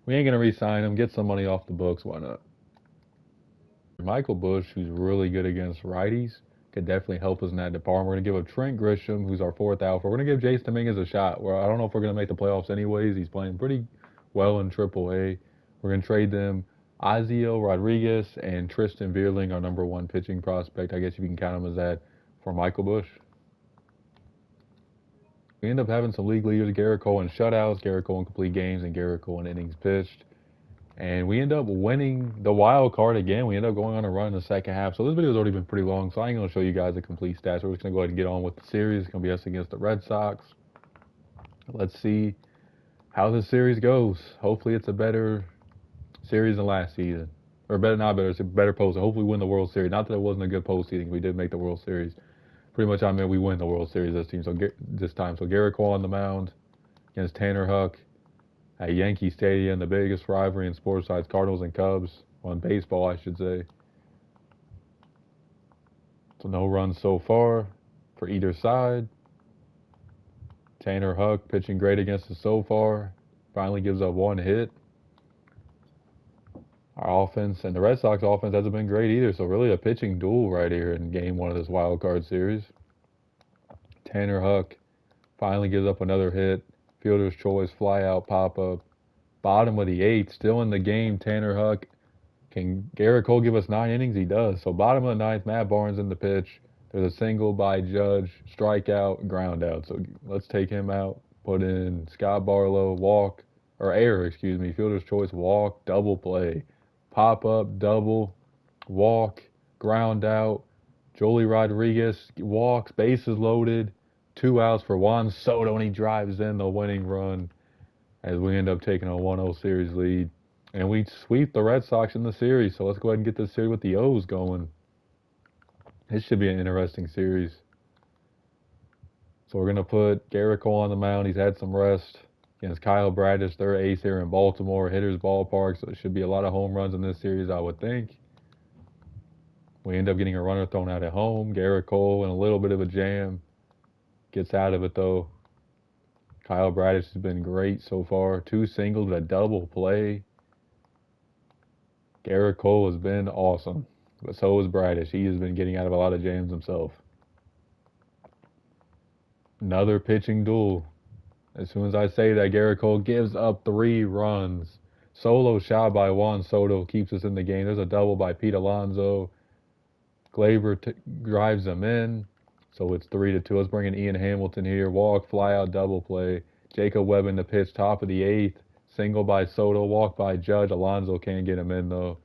We ain't going to re-sign him. Get some money off the books. Why not? Michael Busch, who's really good against righties, could definitely help us in that department. We're going to give up Trent Grisham, who's our fourth outfielder. We're going to give Jace Dominguez a shot. I don't know if we're going to make the playoffs anyways. He's playing pretty well in AAA. We're going to trade them Ozzie Rodriguez and Tristan Veerling, our number one pitching prospect. I guess you can count him as that for Michael Busch. We end up having some league leaders, Garrett Cole in shutouts, Garrett Cole in complete games, and Garrett Cole in innings pitched. And we end up winning the wild card again. We end up going on a run in the second half. So this video's already been pretty long, so I ain't going to show you guys the complete stats. We're just going to go ahead and get on with the series. It's going to be us against the Red Sox. Let's see how this series goes. Hopefully it's a better series than last season. Or better, not better, it's a better postseason. Hopefully we win the World Series. Not that it wasn't a good postseason. We did make the World Series. Pretty much, I mean, we win the World Series this time. So Garrett Cole on the mound against Tanner Huck at Yankee Stadium, the biggest rivalry in sports besides Cardinals and Cubs, on baseball, I should say. So no runs so far for either side. Tanner Huck pitching great against us so far. Finally gives up one hit. Our offense and the Red Sox offense hasn't been great either. So really a pitching duel right here in game one of this wild card series. Tanner Huck finally gives up another hit. Fielder's choice, fly out, pop up. Bottom of the eighth, still in the game. Tanner Huck. Can Garrett Cole give us 9 innings? He does. So bottom of the ninth, Matt Barnes in the pitch. There's a single by Judge, strikeout, ground out. So let's take him out. Put in Scott Barlow, walk, or error, excuse me. Fielder's choice, walk, double play. Pop up, double, walk, ground out. Joely Rodriguez walks, bases loaded. 2 outs for Juan Soto, and he drives in the winning run as we end up taking a 1-0 series lead. And we sweep the Red Sox in the series. So let's go ahead and get this series with the O's going. This should be an interesting series. So we're going to put Garrett Cole on the mound. He's had some rest against Kyle Bradish, their ace here in Baltimore, Hitters Ballpark. So it should be a lot of home runs in this series, I would think. We end up getting a runner thrown out at home. Garrett Cole in a little bit of a jam. Gets out of it, though. Kyle Bradish has been great so far. 2 singles, a double play. Garrett Cole has been awesome, but so has Bradish. He has been getting out of a lot of jams himself. Another pitching duel. As soon as I say that, Garrett Cole gives up 3 runs. Solo shot by Juan Soto keeps us in the game. There's a double by Pete Alonso. Glaber drives him in. So it's 3-2. Let's bring in Ian Hamilton here. Walk, fly out, double play. Jacob Webb in the pitch, top of the 8th. Single by Soto, walk by Judge. Alonso can't get him in though.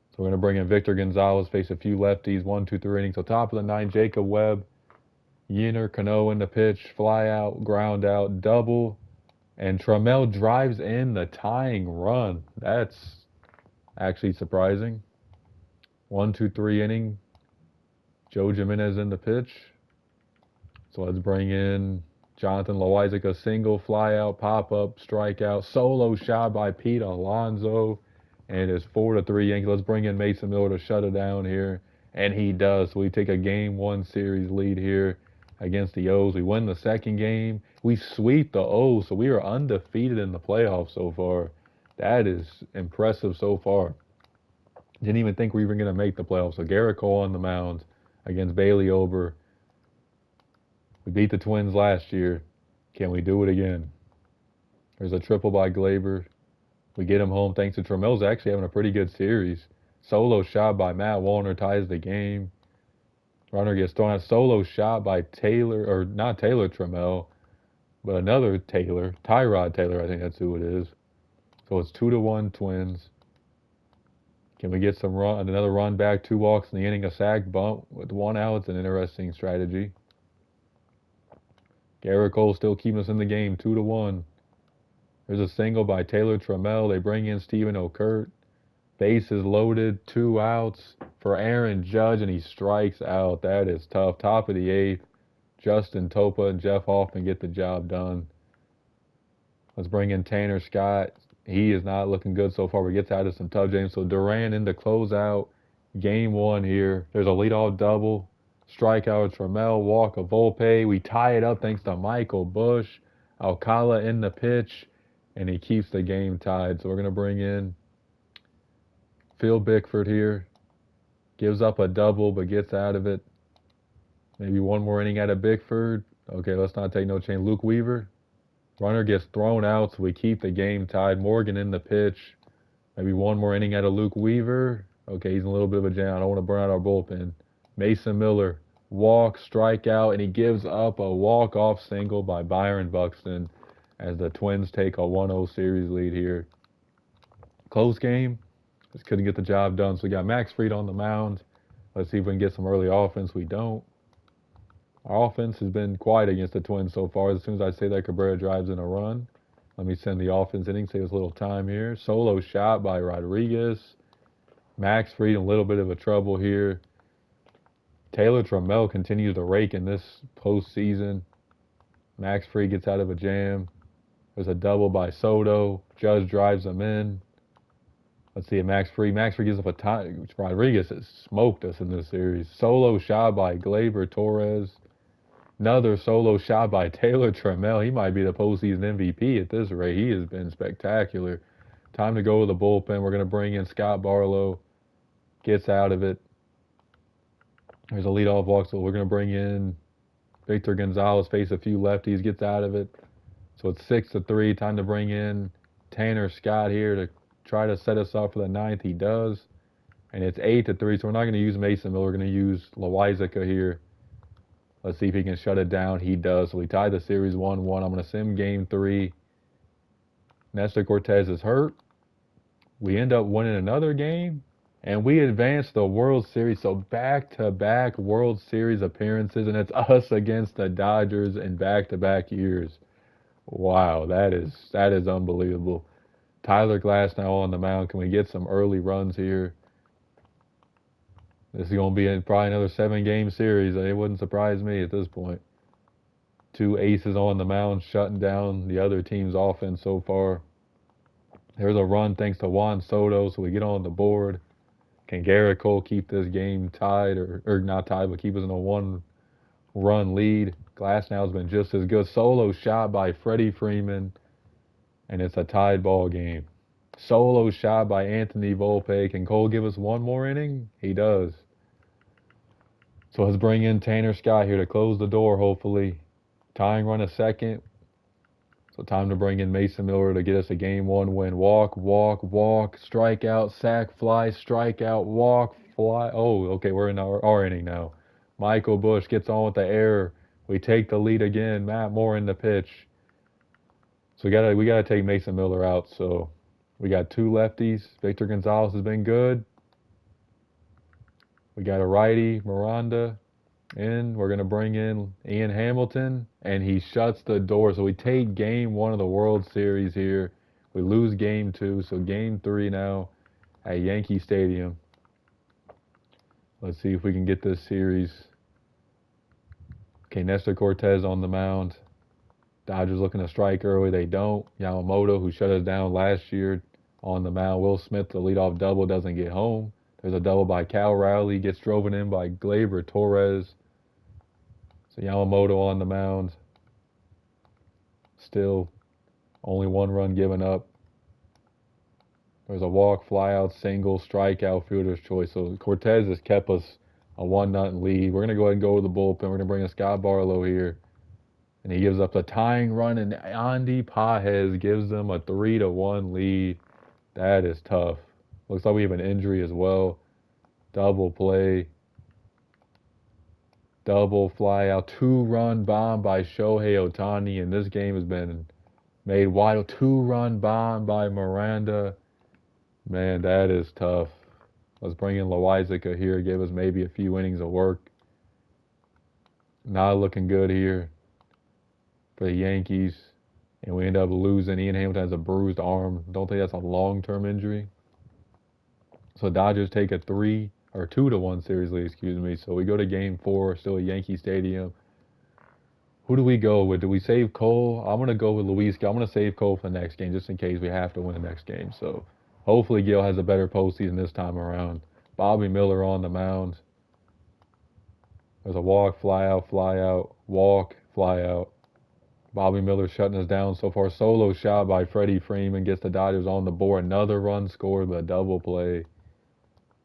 So we're going to bring in Victor Gonzalez, face a few lefties, 1, 2, 3 innings. So top of the 9th, Jacob Webb. Yiner Cano in the pitch, fly out, ground out, double. And Trammell drives in the tying run. That's actually surprising. 1, 2, 3 inning. Joe Jimenez in the pitch. So let's bring in Jonathan Loizaga, single, fly out, pop up, strikeout, solo shot by Pete Alonso, and it's 4-3 Yankees. Let's bring in Mason Miller to shut it down here, and he does. So we take a Game 1 series lead here against the O's. We win the second game. We sweep the O's, so we are undefeated in the playoffs so far. That is impressive so far. Didn't even think we were going to make the playoffs. So Garrett Cole on the mound against Bailey Ober. We beat the Twins last year. Can we do it again? There's a triple by Glaber. We get him home thanks to Trammell's actually having a pretty good series. Solo shot by Matt Warner ties the game. Runner gets thrown out. Solo shot by Taylor, or not Taylor Trammell, but another Taylor. Tyrod Taylor, I think that's who it is. So it's 2-1 Twins. Can we get some run? Another run back, 2 walks in the inning, a sack bunt with 1 out. It's an interesting strategy. Garrett Cole still keeping us in the game, 2-1. There's a single by Taylor Trammell. They bring in Steven O'Kurt. Bases loaded, 2 outs for Aaron Judge, and he strikes out. That is tough. Top of the 8th. Justin Topa and Jeff Hoffman get the job done. Let's bring in Tanner Scott. He is not looking good so far, but gets out of some tough games. So Duran in to close out Game 1 here. There's a leadoff double. Strikeout Trammell, walk of Volpe. We tie it up thanks to Michael Bush. Alcala in the pitch, and he keeps the game tied. So we're going to bring in Phil Bickford here. Gives up a double, but gets out of it. Maybe one more inning out of Bickford. Okay, let's not take no chance. Luke Weaver. Runner gets thrown out, so we keep the game tied. Morgan in the pitch. Maybe one more inning out of Luke Weaver. Okay, he's in a little bit of a jam. I don't want to burn out our bullpen. Mason Miller, walk, strikeout, and he gives up a walk-off single by Byron Buxton as the Twins take a 1-0 series lead here. Close game. Just couldn't get the job done. So we got Max Fried on the mound. Let's see if we can get some early offense. We don't. Our offense has been quiet against the Twins so far. As soon as I say that, Cabrera drives in a run. Let me send the offense inning, save us a little time here. Solo shot by Rodriguez. Max Fried in a little bit of a trouble here. Taylor Trammell continues to rake in this postseason. Max Fried gets out of a jam. There's a double by Soto. Judge drives him in. Let's see, Max Fried. Max Fried gives up a tie. Rodriguez has smoked us in this series. Solo shot by Glaber Torres. Another solo shot by Taylor Trammell. He might be the postseason MVP at this rate. He has been spectacular. Time to go with the bullpen. We're going to bring in Scott Barlow. Gets out of it. There's a leadoff walk, so we're going to bring in Victor Gonzalez, face a few lefties, gets out of it. So it's 6-3. Time to bring in Tanner Scott here to try to set us up for the 9th. He does. And it's 8-3, so we're not going to use Mason Miller. We're going to use Loizaga here. Let's see if he can shut it down. He does. So we tied the series 1-1. I'm going to sim Game 3. Nestor Cortez is hurt. We end up winning another game. And we advance the World Series. So back-to-back World Series appearances. And it's us against the Dodgers in back-to-back years. Wow, that is unbelievable. Tyler Glasnow on the mound. Can we get some early runs here? This is going to be probably another 7-game series. It wouldn't surprise me at this point. 2 aces on the mound, shutting down the other team's offense so far. There's a run thanks to Juan Soto, so we get on the board. Can Garrett Cole keep this game tied, or not tied, but keep us in a 1-run lead? Glasnow's been just as good. Solo shot by Freddie Freeman, and it's a tied ball game. Solo shot by Anthony Volpe. Can Cole give us one more inning? He does. So let's bring in Tanner Scott here to close the door, hopefully. Tying run a second. So time to bring in Mason Miller to get us a game 1 win. Walk, walk, walk, strikeout, sack, fly, strikeout, walk, fly. Oh, okay, we're in our inning now. Michael Bush gets on with the error. We take the lead again. Matt Moore in the pitch. So we gotta take Mason Miller out. So we got 2 lefties. Victor Gonzalez has been good. We got a righty, Miranda, in. We're going to bring in Ian Hamilton, and he shuts the door. So we take game 1 of the World Series here. We lose game 2, so game 3 now at Yankee Stadium. Let's see if we can get this series. Okay, Nestor Cortez on the mound. Dodgers looking to strike early. They don't. Yamamoto, who shut us down last year, on the mound. Will Smith, the leadoff double, doesn't get home. There's a double by Cal Rowley, gets driven in by Gleyber Torres. So Yamamoto on the mound. Still only 1 run given up. There's a walk, flyout, single, strikeout, fielder's choice. So Cortez has kept us a 1-0 lead. We're going to go ahead and go with the bullpen. We're going to bring in Scott Barlow here. And he gives up the tying run, and Andy Pages gives them a 3-1 lead. That is tough. Looks like we have an injury as well. Double play. Double fly out. 2-run bomb by Shohei Ohtani. And this game has been made wide. 2-run bomb by Miranda. Man, that is tough. Let's bring in Loizica here. Give us maybe a few innings of work. Not looking good here for the Yankees. And we end up losing. Ian Hamilton has a bruised arm. Don't think that's a long-term injury. So Dodgers take a 2-1 series lead, excuse me. So we go to game 4, still at Yankee Stadium. Who do we go with? Do we save Cole? I'm going to go with Luis. I'm going to save Cole for the next game just in case we have to win the next game. So hopefully Gil has a better postseason this time around. Bobby Miller on the mound. There's a walk, fly out, walk, fly out. Bobby Miller shutting us down so far. Solo shot by Freddie Freeman gets the Dodgers on the board. Another run scored with a double play.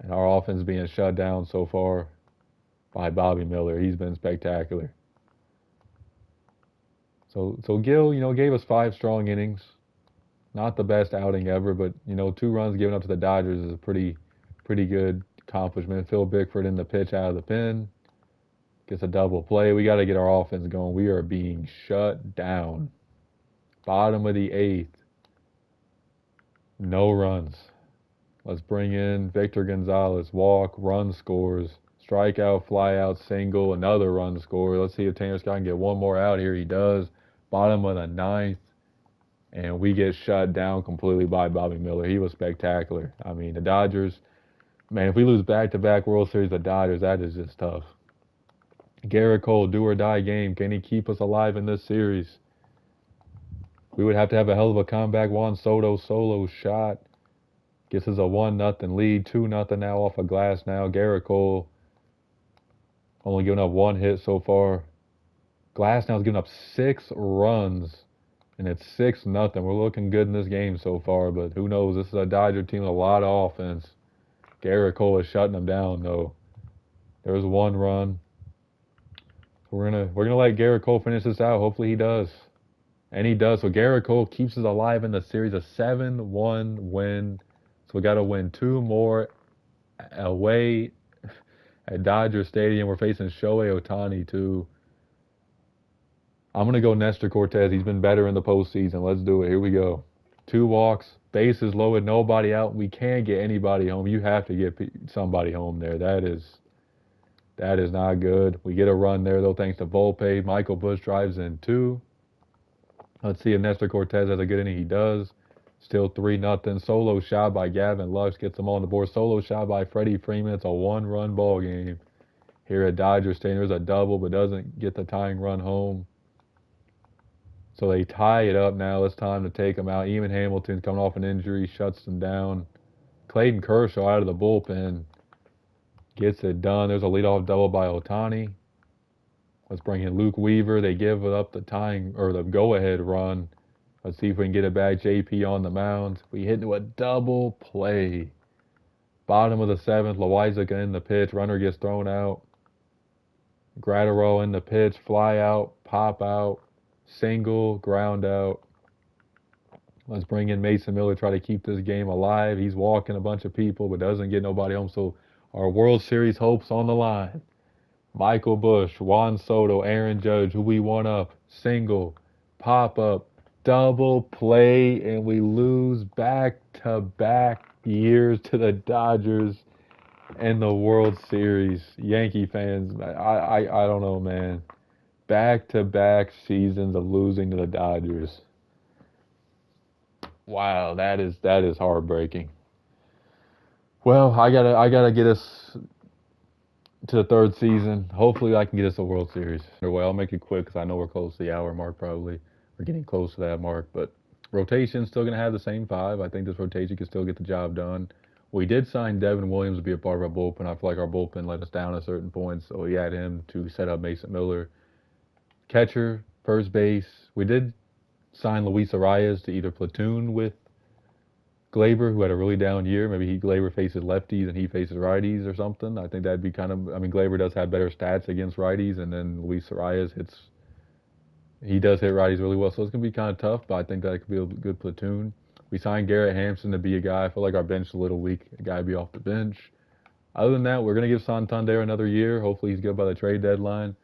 And our offense being shut down so far by Bobby Miller. He's been spectacular. So Gil, gave us 5 strong innings. Not the best outing ever, but 2 runs given up to the Dodgers is a pretty good accomplishment. Phil Bickford in the pitch out of the pen. Gets a double play. We got to get our offense going. We are being shut down. Bottom of the 8th. No runs. Let's bring in Victor Gonzalez. Walk, run scores. Strikeout, flyout, single, another run score. Let's see if Tanner Scott can get 1 more out here. He does. Bottom of the 9th. And we get shut down completely by Bobby Miller. He was spectacular. I mean, the Dodgers, man, if we lose back-to-back World Series, the Dodgers, that is just tough. Garrett Cole, do or die game. Can he keep us alive in this series? We would have to have a hell of a comeback. Juan Soto solo shot. Gets us a 1-0 lead. 2-0 now off a glass now. Garrett Cole only giving up 1 hit so far. Glasnow's giving up 6 runs. And it's 6-0. We're looking good in this game so far, but who knows? This is a Dodger team with a lot of offense. Garrett Cole is shutting them down, though. There's 1 run. We're gonna let Garrett Cole finish this out. Hopefully he does. And he does. So Garrett Cole keeps us alive in the series. A 7-1 win. So we got to win 2 more away at Dodger Stadium. We're facing Shohei Ohtani, too. I'm going to go Nestor Cortez. He's been better in the postseason. Let's do it. Here we go. 2 walks. Bases loaded. Nobody out. We can't get anybody home. You have to get somebody home there. That is not good. We get a run there, though, thanks to Volpe. Michael Bush drives in 2. Let's see if Nestor Cortez has a good inning. He does. Still 3-0. Solo shot by Gavin Lux gets them on the board. Solo shot by Freddie Freeman. It's a 1-run ball game here at Dodger Stadium. There's a double, but doesn't get the tying run home. So they tie it up now. It's time to take them out. Ian Hamilton coming off an injury, shuts them down. Clayton Kershaw out of the bullpen gets it done. There's a leadoff double by Ohtani. Let's bring in Luke Weaver. They give up the tying or the go-ahead run. Let's see if we can get it back. JP on the mound. We hit into a double play. Bottom of the 7th. Loizica in the pitch. Runner gets thrown out. Gratterall in the pitch. Fly out. pop out, single, ground out. Let's bring in Mason Miller, try to keep this game alive. He's walking a bunch of people, but doesn't get nobody home. So our World Series hopes on the line. Michael Busch, Juan Soto, Aaron Judge, who we want up, single, pop up, double play, and we lose back-to-back years to the Dodgers and the World Series. Yankee fans, I don't know, man. Back-to-back seasons of losing to the Dodgers. Wow, that is heartbreaking. Well, I gotta get us to the third season. Hopefully, I can get us a World Series. Well, I'll make it quick because I know we're close to the hour mark. Probably we're getting close to that mark. But rotation's still gonna have the same five. I think this rotation can still get the job done. We did sign Devin Williams to be a part of our bullpen. I feel like our bullpen let us down at certain points, so we had him to set up Mason Miller. Catcher, first base. We did sign Luis Arias to either platoon with Glaber, who had a really down year. Maybe Glaber faces lefties and he faces righties or something. I think that'd be kind of. I mean, Glaber does have better stats against righties, and then Luis Arias hits. He does hit righties really well, so it's gonna be kind of tough. But I think that could be a good platoon. We signed Garrett Hampson to be a guy. I feel like our bench is a little weak. A guy to be off the bench. Other than that, we're gonna give Santander another year. Hopefully, he's good by the trade deadline.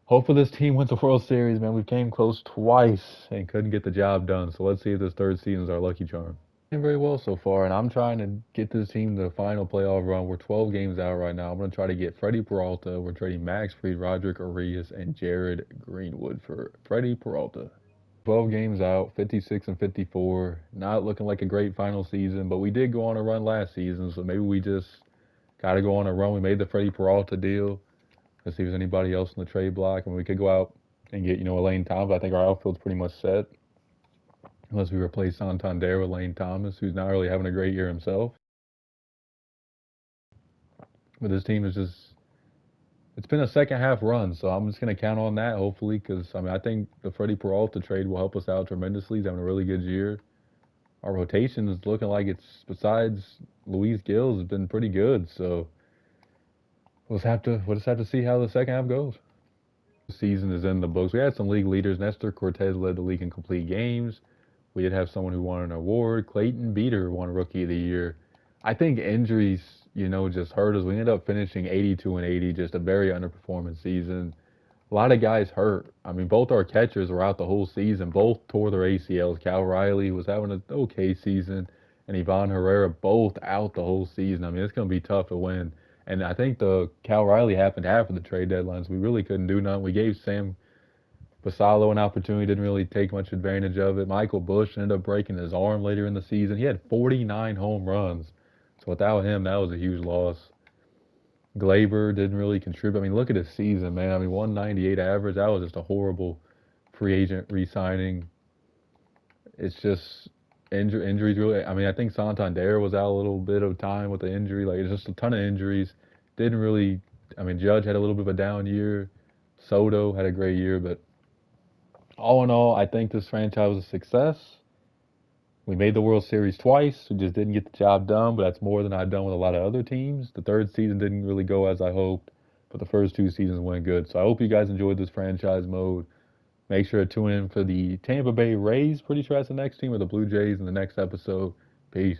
Hopefully, this team wins the World Series, man. We came close twice and couldn't get the job done. So let's see if this third season is our lucky charm. Very well so far, and I'm trying to get this team to the final playoff run. We're 12 games out right now. I'm going to try to get Freddie Peralta. We're trading Max Fried, Roderick Arias, and Jared Greenwood for Freddie Peralta. 12 games out, 56 and 54. Not looking like a great final season, but we did go on a run last season, so maybe we just got to go on a run. We made the Freddie Peralta deal. Let's see if there's anybody else in the trade block. I mean, we could go out and get, Elaine Thomas. I think our outfield's pretty much set. Unless we replace Santander with Lane Thomas, who's not really having a great year himself. But this team is it's been a second half run, so I'm just going to count on that, hopefully, because, I think the Freddie Peralta trade will help us out tremendously. He's having a really good year. Our rotation is looking like it's, besides Luis Gills, has been pretty good, so we'll just have to see how the second half goes. The season is in the books. We had some league leaders. Nestor Cortez led the league in complete games. We did have someone who won an award. Clayton Beater won Rookie of the Year. I think injuries, just hurt us. We ended up finishing 82 and 80, just a very underperforming season. A lot of guys hurt. I mean, both our catchers were out the whole season. Both tore their ACLs. Cal Riley was having an okay season, and Ivan Herrera both out the whole season. I mean, it's going to be tough to win. And I think the Cal Riley happened after the trade deadlines. We really couldn't do nothing. We gave Sam Basallo an opportunity, didn't really take much advantage of it. Michael Busch ended up breaking his arm later in the season. He had 49 home runs. So without him, that was a huge loss. Glaber didn't really contribute. I mean, look at his season, man. I mean, 198 average. That was just a horrible free agent re-signing. It's just injuries really. I mean, I think Santander was out a little bit of time with the injury. Like, it's just a ton of injuries. Didn't really. I mean, Judge had a little bit of a down year. Soto had a great year, but all in all, I think this franchise was a success. We made the World Series twice. We just didn't get the job done, but that's more than I've done with a lot of other teams. The third season didn't really go as I hoped, but the first two seasons went good. So I hope you guys enjoyed this franchise mode. Make sure to tune in for the Tampa Bay Rays. Pretty sure that's the next team, or the Blue Jays in the next episode. Peace.